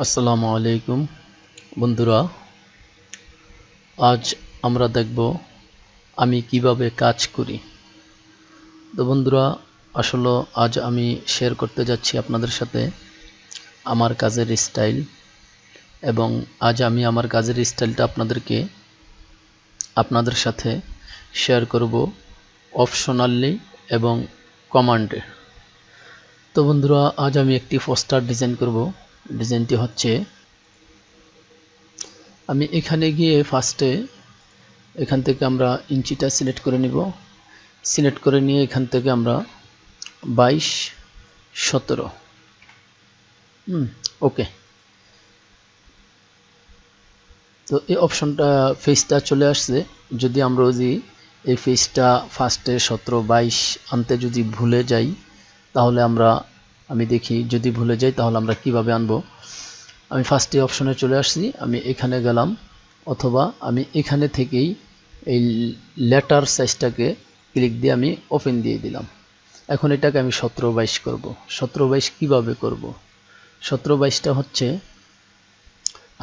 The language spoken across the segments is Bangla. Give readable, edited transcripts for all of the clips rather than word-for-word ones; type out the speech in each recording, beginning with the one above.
আসসালামু আলাইকুম বন্ধুরা, আজ আমরা দেখব আমি কিভাবে কাজ করি। তো বন্ধুরা, আসলে আজ আমি শেয়ার করতে যাচ্ছি আপনাদের সাথে আমার কাজের স্টাইল, এবং আজ আমি আমার কাজের স্টাইলটা আপনাদের সাথে শেয়ার করব অপশনালি এবং কমান্ডে। তো বন্ধুরা, আজ আমি একটি পোস্টার ডিজাইন করব। ডিজাইনটি হচ্ছে, আমি এখানে গিয়ে ফার্স্টে এখান থেকে আমরা ইঞ্চিটা সিলেক্ট করে নিব। সিলেক্ট করে নিয়ে এখান থেকে আমরা 22-17 ওকে। তো এই অপশনটা ফেসটা চলে আসছে। যদি আমরা এই ফেসটা ফার্স্টে 17-22 আনতে যদি ভুলে যাই, তাহলে আমি দেখি যদি ভুলে যাই তাহলে আমরা কিভাবে আনবো। আমি ফার্স্টে অপশনে চলে আসছি, আমি এখানে গেলাম, অথবা আমি এখানে থেকেই এই লেটার সাইজটাকে ক্লিক দিয়ে আমি ওপেন দিয়ে দিলাম। এখন এটাকে আমি 17-22 করব। 17-22 কিভাবে করব? 17-22টা হচ্ছে,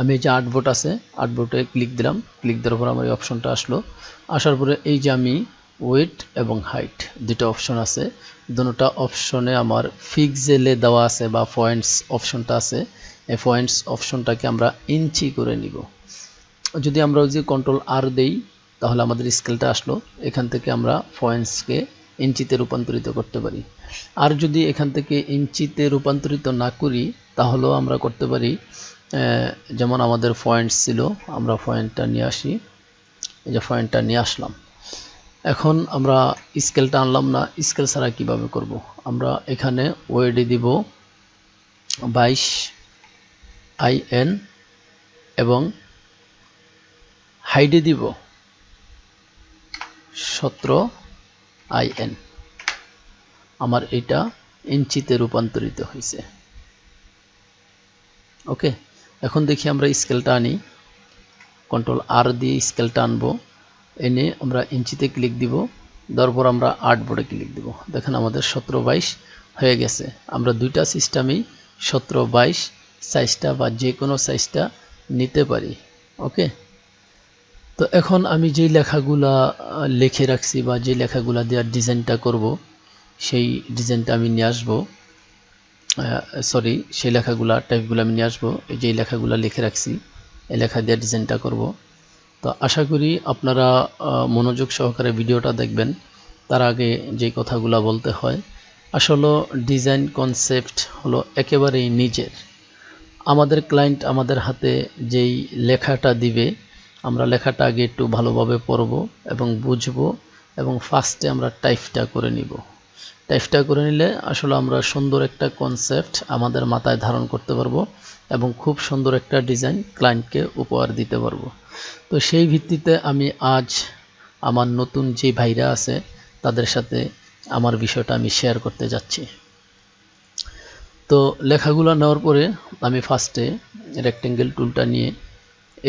আমি এই যে আর্টবোর্ড আছে, আর্টবোর্ডে ক্লিক দিলাম। ক্লিক দেওয়ার পর আমার এই অপশনটা আসলো। আসার পরে এই যে আমি ওয়েট এবং হাইট দুটো অপশন আছে, দুটোটা অপশনে আমার পিক্সেলে দেওয়া আছে বা পয়েন্টস অপশনটা আছে। এই পয়েন্টস অপশনটাকে আমরা ইঞ্চি করে নিব। যদি আমরা কন্ট্রোল আর দেই তাহলে আমাদের স্কেলটা আসলো। এখান থেকে আমরা পয়েন্টসকে ইঞ্চিতে রূপান্তরিত করতে পারি। আর যদি এখান থেকে ইঞ্চিতে রূপান্তরিত না করি তাহলেও আমরা করতে পারি, যেমন আমাদের পয়েন্টস ছিল, আমরা পয়েন্টটা নিয়ে আসি। এই যে পয়েন্টটা নিয়ে আসলাম। এখন আমরা স্কেলটা আনলাম না, স্কেল ছাড়া কিভাবে করব? আমরা এখানে ওয়েডে দিব 22 IN এবং হাইডে দিব 17 IN। আমার এটা ইঞ্চিতে রূপান্তরিত হয়েছে। ওকে, এখন দেখি আমরা স্কেলটা আনি। কন্ট্রোল আর দিয়ে স্কেলটা আনবো, এনে আমরা ইঞ্চিতে ক্লিক দিব। তারপর আমরা আর্টবোর্ডে ক্লিক দিব। দেখেন আমাদের 17-22 হয়ে গেছে। আমরা দুইটা সিস্টেমেই 17-22 সাইজটা বা যে কোনো সাইজটা নিতে পারি। ওকে, তো এখন আমি যেই লেখাগুলা লিখে রাখছি বা যে লেখাগুলা দেওয়ার ডিজাইনটা করব, সেই ডিজাইনটা আমি নিয়ে আসবো। সেই লেখাগুলা টাইপগুলো আমি নিয়ে আসবো। এই যে লেখাগুলা লিখে রাখছি, এই লেখা দিয়ে ডিজাইনটা করব। তো আশা করি আপনারা মনোযোগ সহকারে ভিডিওটা দেখবেন। তার আগে যে কথাগুলো বলতে হয়, আসলে ডিজাইন কনসেপ্ট হলো একেবারেই নিজের। আমাদের ক্লায়েন্ট আমাদের হাতে যেই লেখাটা দিবে, আমরা লেখাটা আগে একটু ভালোভাবে পড়ব এবং বুঝব, এবং ফার্স্টে আমরা টাইপটা করে নিব। টাইপটা করে নিলে আসলে আমরা সুন্দর একটা কনসেপ্ট আমাদের মাথায় ধারণ করতে পারবো এবং খুব সুন্দর একটা ডিজাইন ক্লায়েন্টকে উপহার দিতে পারবো। তো সেই ভিত্তিতে আমি আজ আমার নতুন যে ভাইরা আছে তাদের সাথে আমার বিষয়টা আমি শেয়ার করতে যাচ্ছি। তো লেখাগুলো নেওয়ার পরে আমি ফার্স্টে রেক্টেঙ্গেল টুলটা নিয়ে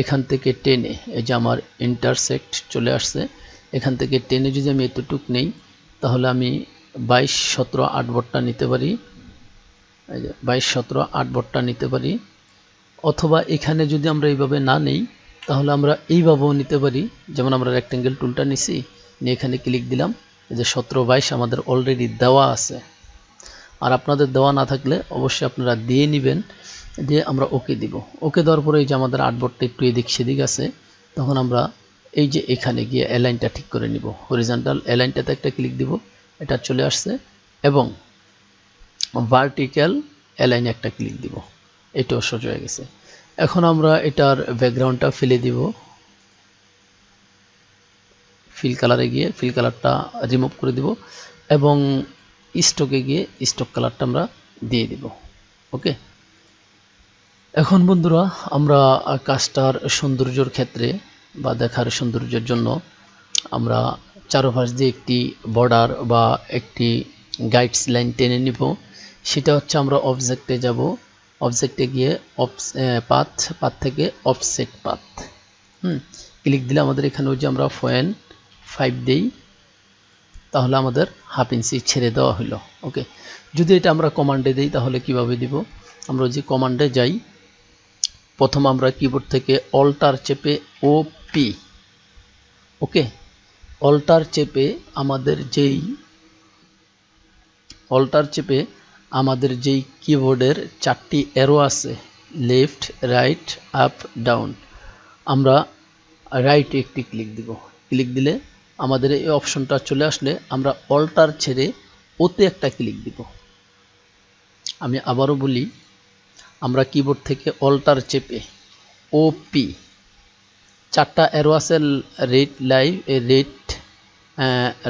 এখান থেকে টেনে, এই যে আমার ইন্টারসেক্ট চলে আসছে, এখান থেকে টেনে যদি আমি এতটুক নেই তাহলে আমি 22-17 আর্টবোর্ডটা নিতে পারি। এই যে 22-17 আর্টবোর্ডটা নিতে পারি। অথবা এখানে যদি আমরা এইভাবে না নেই তাহলে আমরা এইভাবেও নিতে পারি। যেমন আমরা রেক্টেঙ্গেল টুলটা নিছি, নিয়ে এখানে ক্লিক দিলাম। এই যে 17-22 আমাদের অলরেডি দেওয়া আছে। আর আপনাদের দেওয়া না থাকলে অবশ্যই আপনারা দিয়ে নেবেন, দিয়ে আমরা ওকে দিব। ওকে দেওয়ার পরে এই যে আমাদের আর্টবোর্ডটা একটু এদিক সেদিক আছে, তখন আমরা এই যে এখানে গিয়ে অ্যালাইনটা ঠিক করে নিব। হরিজন্টাল অ্যালাইনটাতে একটা ক্লিক দিব, এটা চলে আসছে, এবং ভার্টিক্যাল অ্যালাইনে একটা ক্লিক দিব, এটাও সোজা হয়ে গেছে। এখন আমরা এটার ব্যাকগ্রাউন্ডটা ফেলে দিব। ফিল কালারে গিয়ে ফিল কালারটা রিমুভ করে দিব, এবং স্টকে গিয়ে স্টক কালারটা আমরা দিয়ে দিব। ওকে, এখন বন্ধুরা, আমরা কাজটার সৌন্দর্যের ক্ষেত্রে বা দেখার সৌন্দর্যের জন্য আমরা চারপাশ দিয়ে একটি বর্ডার বা একটি গাইডস লাইন টেনে নিব। সেটা হচ্ছে, আমরা অবজেক্টে যাব, অবজেক্টে গিয়ে পাথ থেকে অফসেট পাথ ক্লিক দিলে আমাদের এখানে ওই যে আমরা 0.5 দেই, তাহলে আমাদের 1/2 ইঞ্চি ছেড়ে দেওয়া হলো। ওকে, যদি এটা আমরা কমান্ডে দিই তাহলে কিভাবে দিব? আমরা ওই যে কমান্ডে যাই, প্রথম আমরা কিবোর্ড থেকে অল্টার চেপে ওপি, ওকে, অল্টার চেপে আমাদের যেই কিবোর্ডের 4টি অ্যারো আছে, লেফট রাইট আপ ডাউন, আমরা রাইটে একটি ক্লিক দিব। ক্লিক দিলে আমাদের এই অপশনটা চলে আসলে আমরা অল্টার ছেড়ে ওতে একটা ক্লিক দিব। আমি আবারও বলি, আমরা কিবোর্ড থেকে অল্টার চেপে ওপি, 4টা অ্যারো আছে,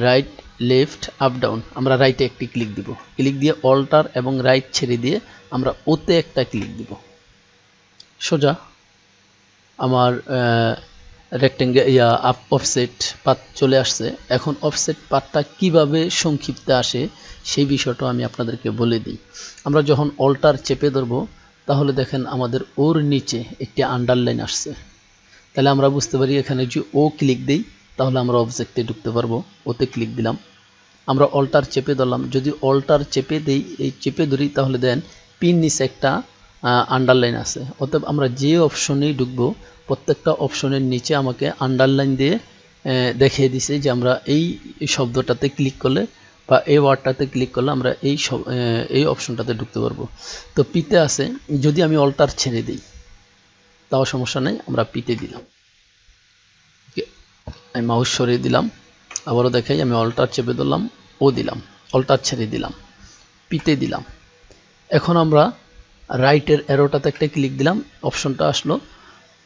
রাইট লেফট আপ ডাউন, আমরা রাইটে একটি ক্লিক দিব। ক্লিক দিয়ে অল্টার এবং রাইট ছেড়ে দিয়ে আমরা ওতে একটা ক্লিক দিব। সোজা আমার অফসেট পাথ চলে আসছে। এখন অফসেট পাথটা কিভাবে সংক্ষিপ্তে আসে সেই বিষয়টা আমি আপনাদেরকে বলে দিই। আমরা যখন অল্টার চেপে ধরবো তাহলে দেখেন আমাদের ওর নিচে একটি আন্ডারলাইন আসছে। তাহলে আমরা বুঝতে পারি এখানে যে ও ক্লিক দিই তাহলে আমরা অবজেক্টে ঢুকতে পারবো। ওতে ক্লিক দিলাম, আমরা অল্টার চেপে ধরলাম। যদি অল্টার চেপে দিই, এই চেপে ধরি, তাহলে দেন পিন নিচে একটা আন্ডারলাইন আছে। অতএব আমরা যে অপশনেই ঢুকবো প্রত্যেকটা অপশনের নিচে আমাকে আন্ডারলাইন দিয়ে দেখিয়ে দিছে যে আমরা এই শব্দটাতে ক্লিক করলে বা এই ওয়ার্ডটাতে ক্লিক করলে আমরা এই অপশনটাতে ঢুকতে পারবো। তো পিতে আছে, যদি আমি অল্টার ছেড়ে দিই তাও সমস্যা নেই, আমরা পিতে দিলাম। আমি মাউস সরিয়ে দিলাম, আবারও দেখাই, আমি অল্টার চেপে ধরলাম, ও দিলাম, অল্টার ছেড়ে দিলাম, পিতে দিলাম। এখন আমরা রাইটের অ্যারোটাতে একটা ক্লিক দিলাম, অপশনটা আসলো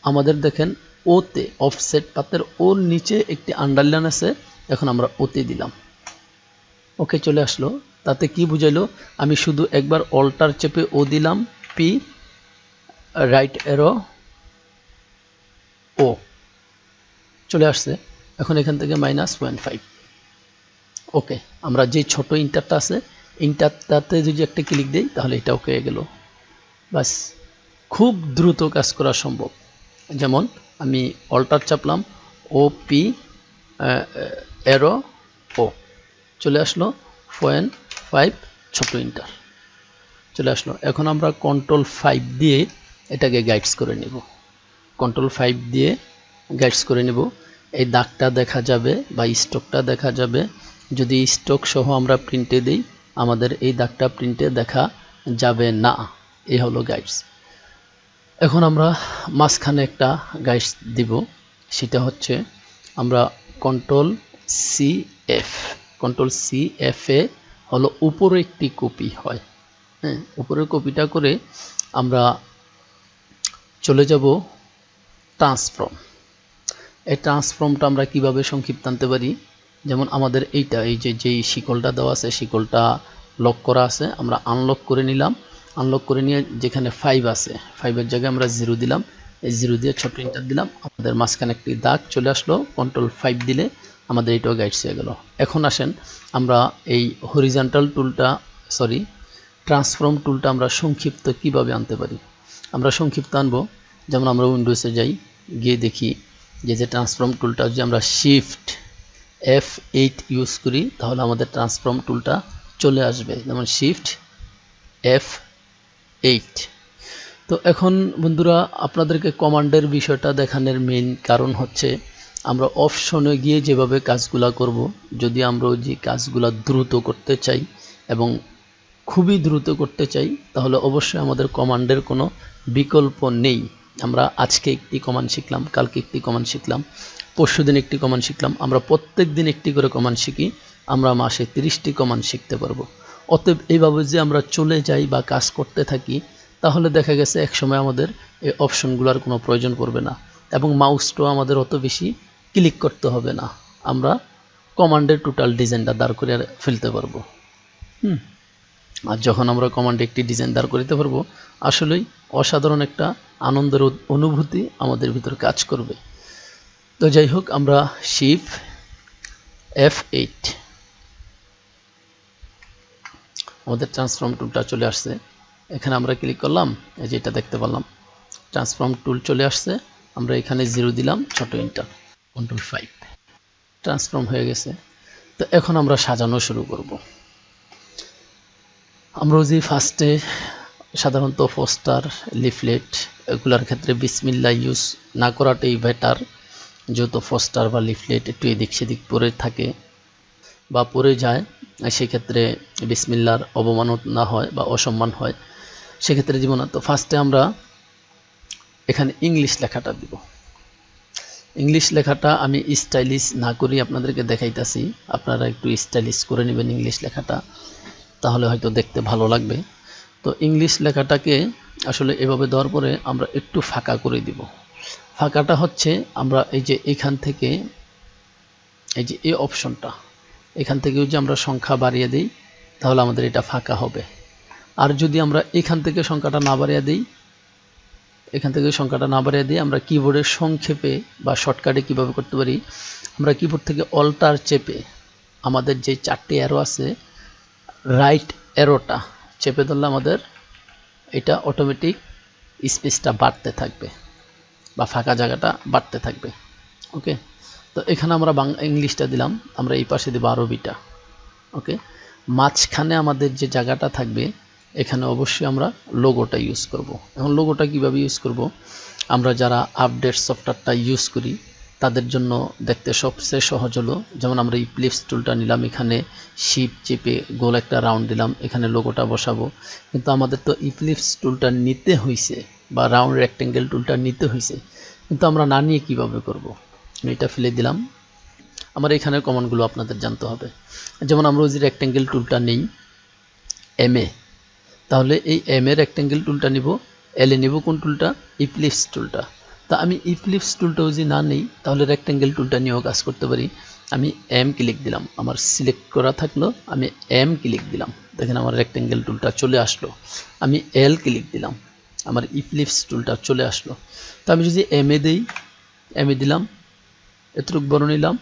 আমাদের। দেখেন ওতে অফসেট পাতের ওর নিচে একটি আন্ডারলাইন আছে, এখন আমরা ওতে দিলাম, ওকে চলে আসলো। তাতে কি বুঝাইলো, আমি শুধু একবার অল্টার চেপে ও দিলাম, পি, রাইট অ্যারো, ও চলে আসছে। এখন এখান থেকে -0.5, ওকে। আমরা যে ছোট ইন্টারটা আছে ইন্টারটাতে যদি একটা ক্লিক দিই তাহলে এটা ওকে হয়ে গেল। বাস, খুব দ্রুত কাজ করা সম্ভব। যেমন আমি অল্টার চাপলাম, ও পি অ্যারো ও চলে আসলো, 0.5 ছোট ইন্টার চলে আসলো। এখন আমরা Ctrl+5 দিয়ে এটাকে গাইডস করে নেব। Ctrl+5 দিয়ে গাইডস করে নেব। এই দাগটা দেখা যাবে বা স্টকটা দেখা যাবে। যদি স্টক সহ আমরা প্রিন্টে দিই আমাদের এই দাগটা প্রিন্টে দেখা যাবে না। এই হলো গাইডস। এখন আমরা মাঝখানে একটা গাইডস দিব, সেটা হচ্ছে আমরা Ctrl+CF এ হলো উপরে একটি কপি হয়, হ্যাঁ, উপরের কপিটা করে আমরা চলে যাব ট্রান্সফর্ম। এই ট্রান্সফর্মটা আমরা কিভাবে সংক্ষিপ্ত আনতে পারি, যেমন আমাদের এইটা, এই যেই শিকলটা দেওয়া আছে, শিকলটা লক করা আছে, আমরা আনলক করে নিলাম। আনলক করে নিয়ে যেখানে 5 আছে, 5-এর জায়গায় আমরা 0 দিলাম, এই 0 দিয়ে ছোট ইন্টার দিলাম, আমাদের মাঝখানে একটি দাগ চলে আসলো। Ctrl+5 দিলে আমাদের এইটাও গাইডস হয়ে গেল। এখন আসেন আমরা এই হরিজন্টাল টুলটা, ট্রান্সফর্ম টুলটা আমরা সংক্ষিপ্ত কিভাবে আনতে পারি। আমরা সংক্ষিপ্ত আনবো, যেমন আমরা উইন্ডোজে যাই, গিয়ে দেখি যে ট্রান্সফর্ম টুলটা যদি আমরা শিফট F8 ইউজ করি তাহলে আমাদের ট্রান্সফর্ম টুলটা চলে আসবে, যেমন শিফট F8। তো এখন বন্ধুরা আপনাদেরকে কমান্ডের বিষয়টা দেখানোর মেইন কারণ হচ্ছে আমরা অপশনে গিয়ে যেভাবে কাজগুলা করব, যদি আমরা যে কাজগুলা দ্রুত করতে চাই এবং খুবই দ্রুত করতে চাই তাহলে অবশ্যই আমাদের কমান্ডের কোনো বিকল্প নেই। আমরা আজকে একটি কমান্ড শিখলাম, কালকে একটি কমান্ড শিখলাম, পরশুদিন একটি কমান্ড শিখলাম, আমরা প্রত্যেক দিন একটি করে কমান্ড শিখি, আমরা মাসে 30টি কমান্ড শিখতে পারবো। অতএব এইভাবে যে আমরা চলে যাই বা কাজ করতে থাকি তাহলে দেখা গেছে একসময় আমাদের এই অপশনগুলোর কোনো প্রয়োজন পড়বে না এবং মাউসটাও আমাদের অত বেশি ক্লিক করতে হবে না, আমরা কমান্ডের টোটাল ডিজাইনটা দাঁড় করে ফেলতে পারবো। আর যখন আমরা কমান্ডে একটি ডিজাইন দাঁড় করতে পারবো আসলেই অসাধারণ একটা আনন্দের অনুভূতি আমাদের ভিতর কাজ করবে। তো যাই হোক, আমরা শিফট F8, আমাদের ট্রান্সফর্ম টুলটা চলে আসছে, এখানে আমরা ক্লিক করলাম, এই যে এটা দেখতে পেলাম ট্রান্সফর্ম টুল চলে আসছে। আমরা এখানে 0 দিলাম, ছোট ইন্টার, Ctrl+5, ট্রান্সফর্ম হয়ে গেছে। তো এখন আমরা সাজানো শুরু করব। আমরা যে ফার্স্টে সাধারণত পোস্টার, লিফলেট এগুলার ক্ষেত্রে বিসমিল্লাহ ইউজ না করাটাই বেটার, যেহেতু পোস্টার বা লিফলেট একটু এদিক সেদিক পড়ে থাকে বা পড়ে যায়, সেক্ষেত্রে বিসমিল্লাহর অবমাননা হয় বা অসম্মান হয়, সেক্ষেত্রে দিব না। তো ফার্স্টে আমরা এখানে ইংলিশ লেখাটা দিব। ইংলিশ লেখাটা আমি স্টাইলিশ না করি আপনাদেরকে দেখাইতেছি, আপনারা একটু স্টাইলিশ করে নেবেন ইংলিশ লেখাটা, তাহলে হয়তো দেখতে ভালো লাগবে। তো ইংলিশ লেখাটাকে আসলে এভাবে দেওয়ার পরে আমরা একটু ফাঁকা করে দিব। ফাঁকাটা হচ্ছে আমরা এই যে এখান থেকে এই যে এই অপশনটা, এখান থেকে যে আমরা সংখ্যা বাড়িয়ে দিই তাহলে আমাদের এটা ফাঁকা হবে। আর যদি আমরা এখান থেকে সংখ্যাটা না বাড়িয়ে দিই, এখান থেকে সংখ্যাটা না বাড়িয়ে দিয়ে আমরা কিবোর্ডের সংক্ষেপে বা শর্টকাটে কিভাবে করতে পারি, আমরা কিবোর্ড থেকে অল্টার চেপে আমাদের যে 4টি অ্যারো আছে, রাইট অ্যারোটা চেপে ধরলে আমাদের এটা অটোমেটিক স্পেসটা বাড়তে থাকবে বা ফাঁকা জায়গাটা বাড়তে থাকবে। ওকে, তো এখানে আমরা ইংলিশটা দিলাম, আমরা এই পাশে দেব আরবিটা। ওকে, মাঝখানে আমাদের যে জায়গাটা থাকবে এখানে অবশ্যই আমরা লোগোটা ইউজ করব। এখন লোগোটা কিভাবে ইউজ করব, আমরা যারা আপডেট সফটওয়্যারটা ইউজ করি তাদের জন্য দেখতে সবচেয়ে সহজ হলো, যেমন আমরা ইক্লিপস টুলটা নিলাম, এখানে শিফট চেপে গোল একটা রাউন্ড দিলাম, এখানে লোগোটা বসাবো। কিন্তু আমাদের তো ইক্লিপস টুলটা নিতে হয়েছে বা রাউন্ড রেক্টেঙ্গেল টুলটা নিতে হয়েছে, কিন্তু আমরা না নিয়ে কীভাবে করব। আমি এটা ফেলে দিলাম। আমার এখানের কমান্ডগুলো আপনাদের জানতে হবে। যেমন আমরা ওই যে রেক্টেঙ্গেল টুলটা নেই এমএ, তাহলে এই এম এর রেক্টেঙ্গেল টুলটা নিব, এলে নিব কোন টুলটা, ইক্লিপস টুলটা। তা আমি ইক্লিপস টুলটাও যদি না নেই তাহলে রেক্টেঙ্গেল টুলটা নিয়েও কাজ করতে পারি। আমি এম ক্লিক দিলাম, আমার সিলেক্ট করা থাকলো, আমি এম ক্লিক দিলাম, দেখেন আমার রেক্টেঙ্গেল টুলটা চলে আসলো। আমি এল ক্লিক দিলাম, আমার ইক্লিপস টুলটা চলে আসলো। তো আমি যদি এম এ দিই, এম এ দিলাম, এতটুকু বড় নিলাম,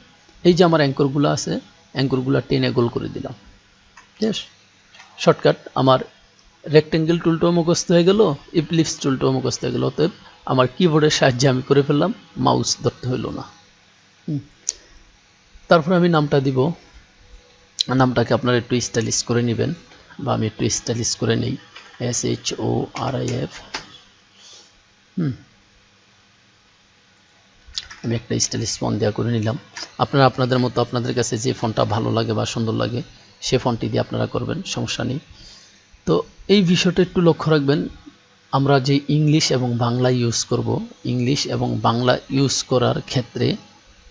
এই যে আমার অ্যাঙ্করগুলো আছে অ্যাঙ্করগুলো টেনে গোল করে দিলাম। ঠিক আছে, শর্টকাট আমার রেক্টেঙ্গেল টুলটাও মুখস্থ হয়ে গেল, ইক্লিপস টুলটাও মুখস্থ হয়ে গেল। অতএব আমার কিবোর্ডের সাহায্যে আমি করে ফেললাম, মাউস ধরতে হইল না। তারপরে আমি নামটা দিব, নামটাকে আপনারা একটু স্টাইলিশ করে নেবেন বা আমি একটু স্টাইলিশ করে নেই, SHORIF। আমি একটা স্টাইলিশ ফন্ট দেওয়া করে নিলাম। আপনারা আপনাদের মতো আপনাদের কাছে যে ফন্টটা ভালো লাগে বা সুন্দর লাগে সে ফন্টটি দিয়ে আপনারা করবেন, সমস্যা নেই। তো এই বিষয়টা একটু লক্ষ্য রাখবেন, আমরা যে ইংলিশ এবং বাংলা ইউজ করব, ইংলিশ এবং বাংলা ইউজ করার ক্ষেত্রে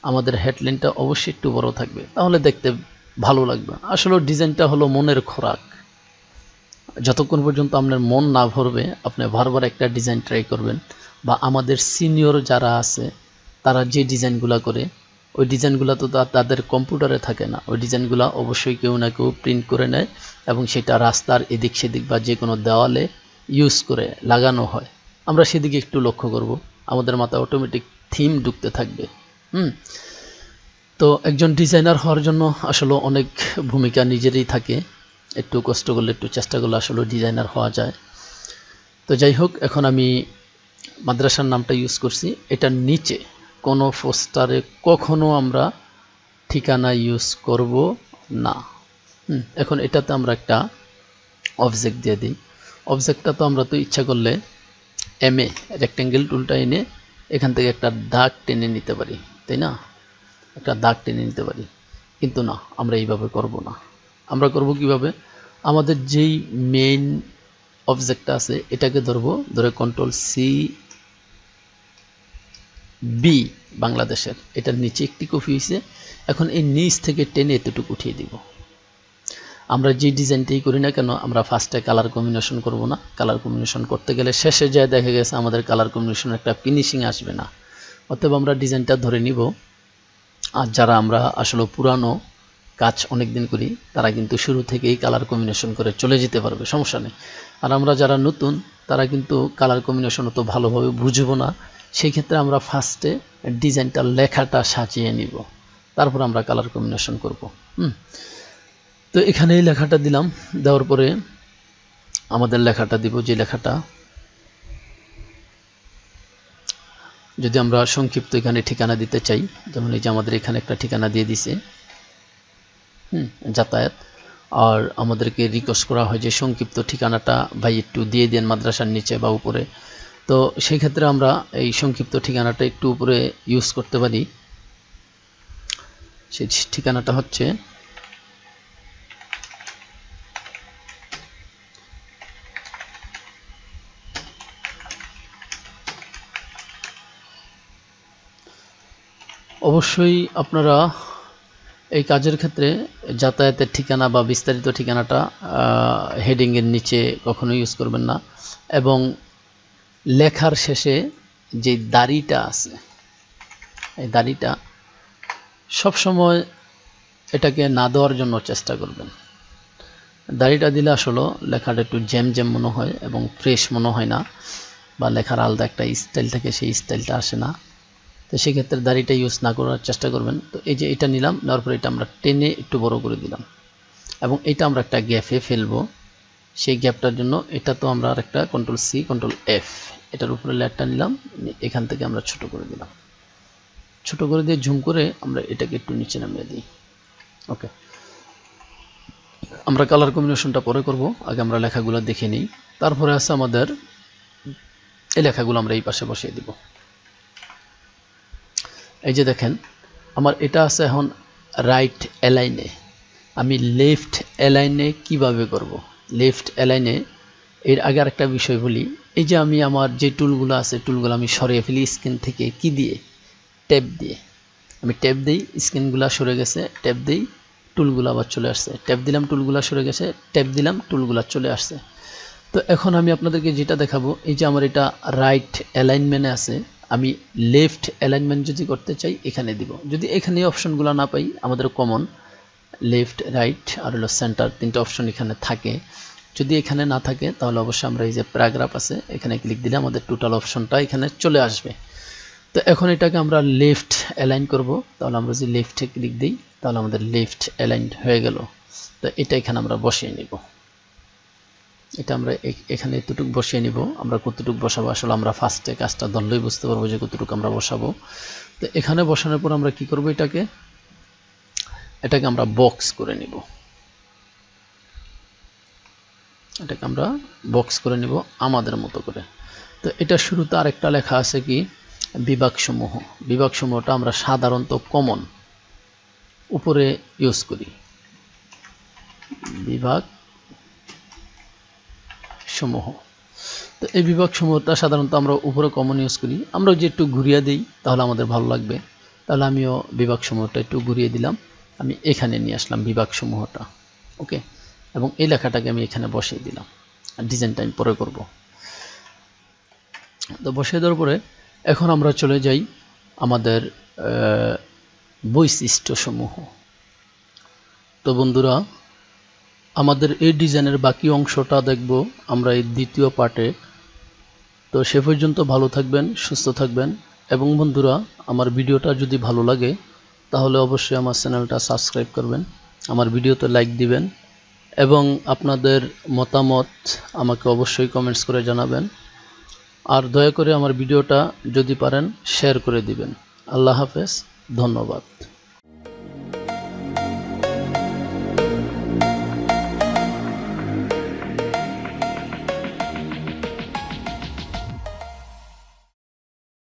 আমাদের হেডলাইনটা অবশ্যই একটু বড় থাকবে, তাহলে দেখতে ভালো লাগবে। আসলে ডিজাইনটা হলো মনের খোরাক, যতক্ষণ পর্যন্ত আপনার মন না ভরবে আপনি বারবার একটা ডিজাইন ট্রাই করবেন। বা আমাদের সিনিয়র যারা আছে তারা যে ডিজাইনগুলো করে ওই ডিজাইনগুলো তো তাদের কম্পিউটারে থাকে না, ওই ডিজাইনগুলো অবশ্যই কেউ না কেউ প্রিন্ট করে নেয় এবং সেটা রাস্তার এদিক সেদিক বা যে কোনো দেওয়ালে ইউজ করে লাগানো হয়। আমরা সেদিকে একটু লক্ষ্য করব, আমাদের মাথায় অটোমেটিক থিম ঢুকতে থাকবে। তো একজন ডিজাইনার হওয়ার জন্য আসলে অনেক ভূমিকা নিজেরই থাকে, একটু কষ্ট করলে একটু চেষ্টা করলে আসলে ডিজাইনার হওয়া যায়। তো যাই হোক, এখন আমি মাদ্রাসার নামটা ইউজ করছি, এটার নিচে কোনো পোস্টারে কখনো আমরা ঠিকানা ইউজ করব না। এখন এটাতে আমরা একটা অবজেক্ট দিয়ে দিই। অবজেক্টটা তো আমরা তো ইচ্ছা করলে এমএ রেক্টেঙ্গেল টুলটা এনে এখান থেকে একটা দাগ টেনে নিতে পারি, তাই না, একটা দাগ টেনে নিতে পারি। কিন্তু না, আমরা এইভাবে করব না। আমরা করব কিভাবে, আমাদের যেই মেইন অবজেক্টটা আছে এটাকে ধরবো, ধরে CTRL-C B বাংলাদেশের, এটার নিচে একটি কপি হয়েছে, এখন এই নিচ থেকে টেনে এতটুকু উঠিয়ে দিব। আমরা যে ডিজাইনটাই করি না কেন আমরা ফার্স্টে কালার কম্বিনেশন করব না, কালার কম্বিনেশন করতে গেলে শেষে যায় দেখা গেছে আমাদের কালার কম্বিনেশন একটা ফিনিশিং আসবে না। অতএব আমরা ডিজাইনটা ধরে নিব। আর যারা আমরা আসলে পুরানো কাজ অনেক দিন করি তারা কিন্তু শুরু থেকেই কালার কম্বিনেশন করে চলে যেতে পারবে, সমস্যা নেই। আর আমরা যারা নতুন তারা কিন্তু কালার কম্বিনেশন অত ভালোভাবে বুঝবো না, সেই ক্ষেত্রে আমরা ফার্স্টে ডিজাইনটা লেখাটা সাজিয়ে নিব, তারপর আমরা কালার কম্বিনেশন করব। তো এখানে এই লেখাটা দিলাম, দেওয়ার পরে আমাদের লেখাটা দিব, যে লেখাটা যদি আমরা সংক্ষিপ্ত এখানে ঠিকানা দিতে চাই, যেমন এই যে আমাদের এখানে একটা ঠিকানা দিয়ে দিছে যাতায়াত, আর আমাদেরকে রিকোয়েস্ট করা হয় যে সংক্ষিপ্ত ঠিকানাটা ভাই একটু দিয়ে দেন মাদ্রাসার নিচে বা উপরে। তো সেই ক্ষেত্রে আমরা এই সংক্ষিপ্ত ঠিকানাটা একটু উপরে ইউজ করতে পারি। সেই ঠিকানাটা হচ্ছে অবশ্যই আপনারা এই কাজের ক্ষেত্রে যাতায়াতের ঠিকানা বা বিস্তারিত ঠিকানাটা হেডিংয়ের নিচে কখনো ইউজ করবেন না, এবং লেখার শেষে যে দাড়িটা আছে এই দাড়িটা সবসময় এটাকে না দেওয়ার জন্য চেষ্টা করবেন। দাড়িটা দিলে আসলে লেখাটা একটু জ্যাম জ্যাম মনে হয় এবং ফ্রেশ মনে হয় না, বা লেখার আলাদা একটা স্টাইল থাকে, সেই স্টাইলটা আসে না। তো সেক্ষেত্রে দাড়িটা ইউজ না করার চেষ্টা করবেন। তো এই যে এটা নিলাম, নেওয়ার পরে এটা আমরা টেনে একটু বড় করে দিলাম, এবং এটা আমরা একটা গ্যাপে ফেলবো। সেই গ্যাপটার জন্য এটা তো আমরা আরেকটা Ctrl+C Ctrl+F, এটার উপরে লেয়ারটা নিলাম, এখান থেকে আমরা ছোট করে দিলাম। ছোট করে দিয়ে জুম করে আমরা এটাকে একটু নিচে নামিয়ে দিই। ওকে, আমরা কালার কম্বিনেশনটা পরে করব, আগে আমরা লেখাগুলো দেখে নিই। তারপরে আছে আমাদের এই লেখাগুলো আমরা এই পাশে বসিয়ে দিব। এই যে দেখেন, আমার এটা আছে এখন রাইট অ্যালাইনে। আমি লেফট অ্যালাইনে কিভাবে করব? লেফট অ্যালাইনে এর আগে আরেকটা বিষয় বলি। এই যে আমি আমার যে টুলগুলো আছে, টুলগুলো আমি সরিয়ে ফেলি স্ক্রিন থেকে, কি দিয়ে? ট্যাব দিয়ে। আমি ট্যাব দিই, স্ক্রিনগুলো সরে গেছে, ট্যাব দিই, টুলগুলো আবার চলে আসছে, ট্যাব দিলাম, টুলগুলো সরে গেছে, ট্যাব দিলাম, টুলগুলো চলে আসছে। তো এখন আমি আপনাদেরকে যেটা দেখাবো, এই যে আমার এটা রাইট অ্যালাইনমেন্টে আছে, আমি লেফট অ্যালাইনমেন্ট যদি করতে চাই এখানে দিব। যদি এখানে অপশনগুলো না পাই, আমাদের কমন লেফট, রাইট আর হলো সেন্টার, তিনটা অপশন এখানে থাকে। যদি এখানে না থাকে তাহলে অবশ্যই আমরা এই যে প্যারাগ্রাফ আছে এখানে ক্লিক দিলে আমাদের টোটাল অপশনটা এখানে চলে আসবে। তো এখন এটাকে আমরা লেফট অ্যালাইন করব, তাহলে আমরা যদি লেফটে ক্লিক দিই তাহলে আমাদের লেফট অ্যালাইন হয়ে গেল। তো এটা এখানে আমরা বসিয়ে নিব, এটা আমরা এখানে এতটুকু বসিয়ে নিব। আমরা কতটুকু বসাবো আসলে আমরা ফার্স্টে কাজটা ধরলেই বুঝতে পারবো যে কতটুকু আমরা বসাবো। তো এখানে বসানোর পর আমরা কি করব, এটাকে আমরা বক্স করে নিব, এটাকে আমরা বক্স করে নিব আমাদের মতো করে। তো এটা শুরুতে আরেকটা লেখা আছে কি, বিভাগসমূহ। বিভাগসমূহটা আমরা সাধারণত কমন উপরে ইউজ করি, বিভাগ সমূহ। তো এই বিভাগ সমূহটা সাধারণত আমরা উপরে কমন ইউজ করি। আমরা যে একটু ঘুরিয়ে দিই তাহলে আমাদের ভালো লাগবে। তাহলে আমিও বিভাগ সমূহটা একটু ঘুরিয়ে দিলাম, আমি এখানে নিয়ে আসলাম বিভাগ সমূহটা। ওকে, এবং এই লেখাটাকে আমি এখানে বসিয়ে দিলাম, আর ডিজাইনটা আমি পরে করব। তো বসিয়ে দেওয়ার পরে এখন আমরা চলে যাই আমাদের বৈশিষ্ট্য সমূহ। তো বন্ধুরা, আমাদের এই ডিজাইনের বাকি অংশটা দেখব আমরা এই দ্বিতীয় পার্টে। তো সে পর্যন্ত ভালো থাকবেন, সুস্থ থাকবেন, এবং বন্ধুরা আমার ভিডিওটা যদি ভালো লাগে তাহলে অবশ্যই আমার চ্যানেলটা সাবস্ক্রাইব করবেন, আমার ভিডিওতে লাইক দিবেন, এবং আপনাদের মতামত আমাকে অবশ্যই কমেন্টস করে জানাবেন। আর দয়া করে আমার ভিডিওটা যদি পারেন শেয়ার করে দিবেন। আল্লাহ হাফেজ, ধন্যবাদ।